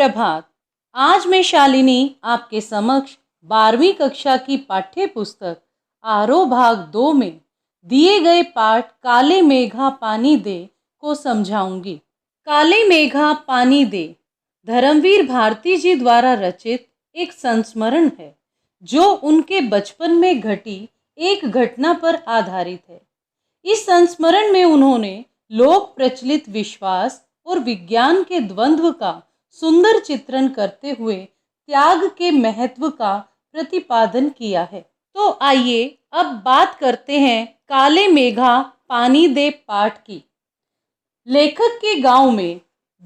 सुप्रभात। आज मैं शालिनी आपके समक्ष 12वीं कक्षा की पाठ्य पुस्तक आरोह भाग 2 में दिए गए पाठ काले मेघा पानी दे को समझाऊंगी। काले मेघा पानी दे धर्मवीर भारती जी द्वारा रचित एक संस्मरण है जो उनके बचपन में घटी एक घटना पर आधारित है। इस संस्मरण में उन्होंने लोक प्रचलित विश्वास और विज्ञान के द्वंद्व का सुंदर चित्रण करते हुए त्याग के महत्व का प्रतिपादन किया है। तो आइए अब बात करते हैं काले मेघा पानी दे पाठ की। लेखक के गांव में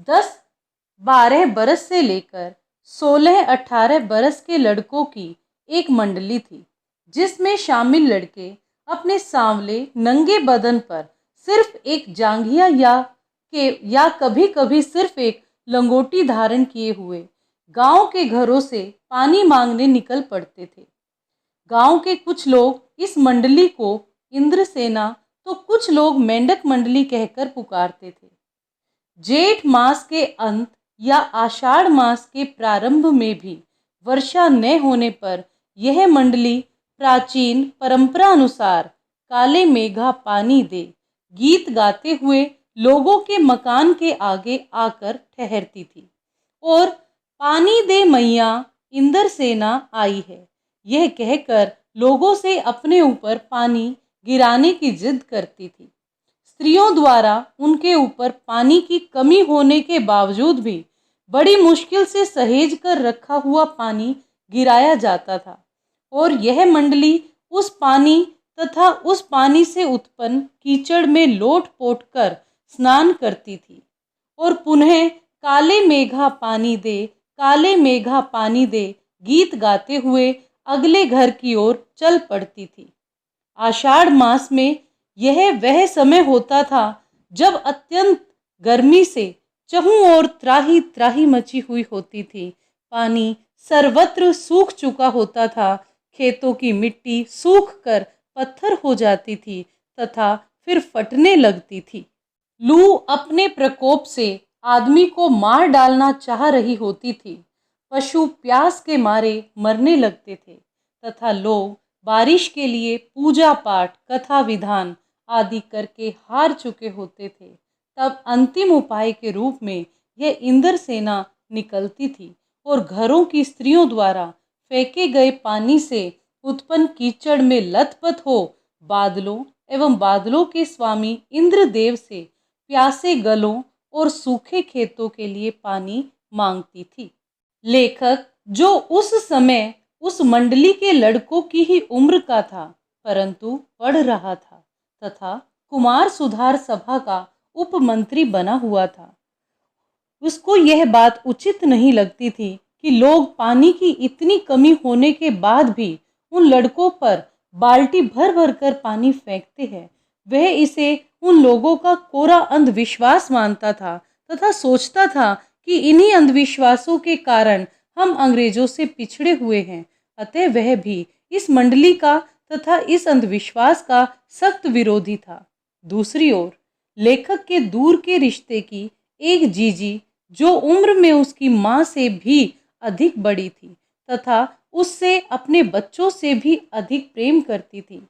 10-12 बरस से लेकर 16-18 बरस के लड़कों की एक मंडली थी, जिसमें शामिल लड़के अपने सांवले नंगे बदन पर सिर्फ एक जांघिया या कभी कभी सिर्फ एक लंगोटी धारण किए हुए गांव के घरों से पानी मांगने निकल पड़ते थे। गांव के कुछ लोग इस मंडली को इंद्रसेना तो कुछ लोग मेंढक मंडली कहकर पुकारते थे। जेठ मास के अंत या आषाढ़ मास के प्रारंभ में भी वर्षा न होने पर यह मंडली प्राचीन परंपरा अनुसार काले मेघा पानी दे गीत गाते हुए लोगों के मकान के आगे आकर ठहरती थी और पानी दे मैया इंद्रसेना आई है यह कहकर लोगों से अपने ऊपर पानी गिराने की जिद करती थी। स्त्रियों द्वारा उनके ऊपर पानी की कमी होने के बावजूद भी बड़ी मुश्किल से सहेज कर रखा हुआ पानी गिराया जाता था और यह मंडली उस पानी तथा उस पानी से उत्पन्न कीचड़ में लोट पोट कर स्नान करती थी और पुनः काले मेघा पानी दे, काले मेघा पानी दे गीत गाते हुए अगले घर की ओर चल पड़ती थी। आषाढ़ मास में यह वह समय होता था जब अत्यंत गर्मी से चहुं ओर त्राही त्राही मची हुई होती थी। पानी सर्वत्र सूख चुका होता था, खेतों की मिट्टी सूख कर पत्थर हो जाती थी तथा फिर फटने लगती थी। लू अपने प्रकोप से आदमी को मार डालना चाह रही होती थी। पशु प्यास के मारे मरने लगते थे तथा लोग बारिश के लिए पूजा पाठ कथा विधान आदि करके हार चुके होते थे। तब अंतिम उपाय के रूप में यह इंद्रसेना निकलती थी और घरों की स्त्रियों द्वारा फेंके गए पानी से उत्पन्न कीचड़ में लथपथ हो बादलों एवं बादलों के स्वामी इंद्रदेव से प्यासे गलों और सूखे खेतों के लिए पानी मांगती थी। लेखक जो उस समय उस मंडली के लड़कों की ही उम्र का था परंतु पढ़ रहा था तथा कुमार सुधार सभा का उपमंत्री बना हुआ था, उसको यह बात उचित नहीं लगती थी कि लोग पानी की इतनी कमी होने के बाद भी उन लड़कों पर बाल्टी भर भर कर पानी फेंकते हैं। वह इसे उन लोगों का कोरा अंधविश्वास मानता था तथा सोचता था कि इन्हीं अंधविश्वासों के कारण हम अंग्रेजों से पिछड़े हुए हैं। अतः वह भी इस मंडली का तथा इस अंधविश्वास का सख्त विरोधी था। दूसरी ओर लेखक के दूर के रिश्ते की एक जीजी जो उम्र में उसकी माँ से भी अधिक बड़ी थी तथा उससे अपने बच्चों से भी अधिक प्रेम करती थी,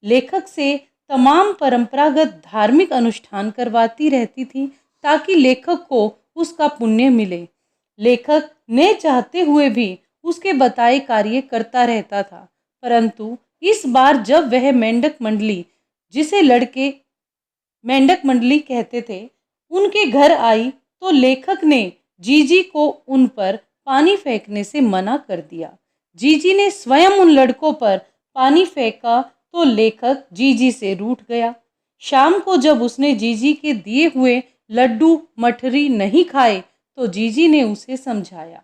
लेखक से तमाम परंपरागत धार्मिक अनुष्ठान करवाती रहती थी ताकि लेखक को उसका पुण्य मिले। लेखक न चाहते हुए भी उसके बताए कार्य करता रहता था, परंतु इस बार जब वह मेंढक मंडली, जिसे लड़के मेंढक मंडली कहते थे, उनके घर आई तो लेखक ने जीजी को उन पर पानी फेंकने से मना कर दिया। जीजी ने स्वयं उन लड़कों पर पानी फेंका तो लेखक जीजी से रूठ गया। शाम को जब उसने जीजी के दिए हुए लड्डू मठरी नहीं खाए तो जीजी ने उसे समझाया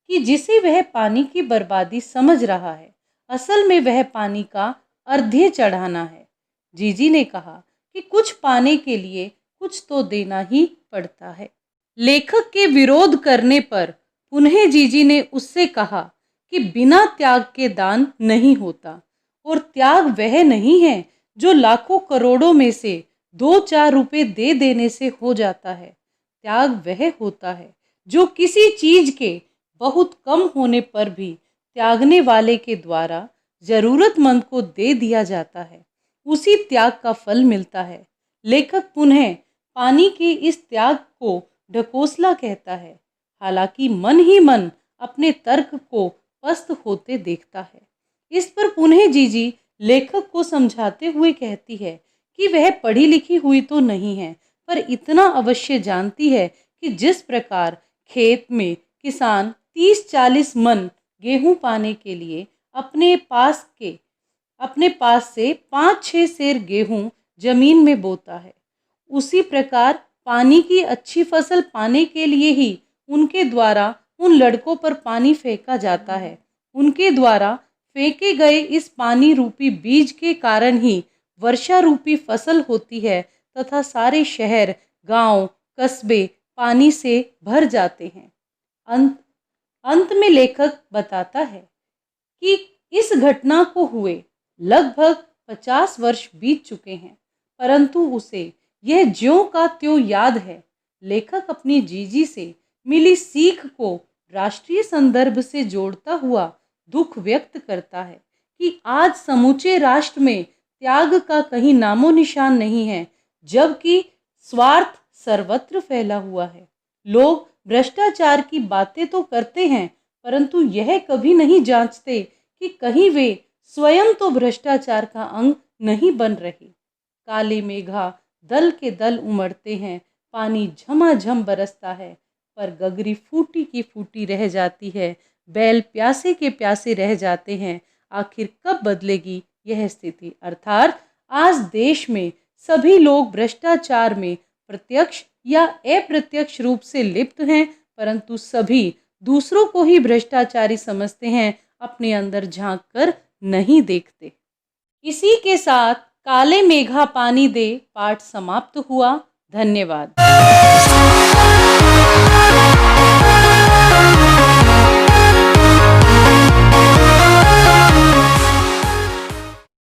कि जिसे वह पानी की बर्बादी समझ रहा है असल में वह पानी का अर्घ्य चढ़ाना है। जीजी ने कहा कि कुछ पाने के लिए कुछ तो देना ही पड़ता है। लेखक के विरोध करने पर पुनः जीजी ने उससे कहा कि बिना त्याग के दान नहीं होता और त्याग वह नहीं है जो लाखों करोड़ों में से 2-4 रुपए दे देने से हो जाता है। त्याग वह होता है जो किसी चीज के बहुत कम होने पर भी त्यागने वाले के द्वारा जरूरतमंद को दे दिया जाता है, उसी त्याग का फल मिलता है। लेखक पुनः पानी के इस त्याग को ढकोसला कहता है, हालांकि मन ही मन अपने तर्क को पस्त होते देखता है। इस पर पुनः जीजी लेखक को समझाते हुए कहती है कि वह पढ़ी लिखी हुई तो नहीं है, पर इतना अवश्य जानती है कि जिस प्रकार खेत में किसान 30-40 मन गेहूं पाने के लिए अपने पास से 5-6 सेर गेहूं जमीन में बोता है, उसी प्रकार पानी की अच्छी फसल पाने के लिए ही उनके द्वारा उन लड़कों पर पानी फेंका जाता है। उनके द्वारा फेंके गए इस पानी रूपी बीज के कारण ही वर्षा रूपी फसल होती है तथा सारे शहर, गांव, कस्बे पानी से भर जाते हैं। अंत में लेखक बताता है कि इस घटना को हुए लगभग 50 वर्ष बीत चुके हैं, परंतु उसे यह ज्यों का त्यों याद है। लेखक अपनी जीजी से मिली सीख को राष्ट्रीय संदर्भ से जोड़ता हुआ दुख व्यक्त करता है कि आज समूचे राष्ट्र में त्याग का कहीं नामो निशान नहीं है, जबकि स्वार्थ सर्वत्र फैला हुआ है। लोग भ्रष्टाचार की बातें तो करते हैं, परंतु यह कभी नहीं जांचते कि कहीं वे स्वयं तो भ्रष्टाचार का अंग नहीं बन रहे। काले मेघा दल के दल उमड़ते हैं, पानी झमाझम बरसता है, पर गगरी फूटी की फूटी रह जाती है, बैल प्यासे के प्यासे रह जाते हैं। आखिर कब बदलेगी यह स्थिति? अर्थात आज देश में सभी लोग भ्रष्टाचार में प्रत्यक्ष या अप्रत्यक्ष रूप से लिप्त हैं, परंतु सभी दूसरों को ही भ्रष्टाचारी समझते हैं, अपने अंदर झांक कर नहीं देखते। इसी के साथ काले मेघा पानी दे पाठ समाप्त हुआ। धन्यवाद।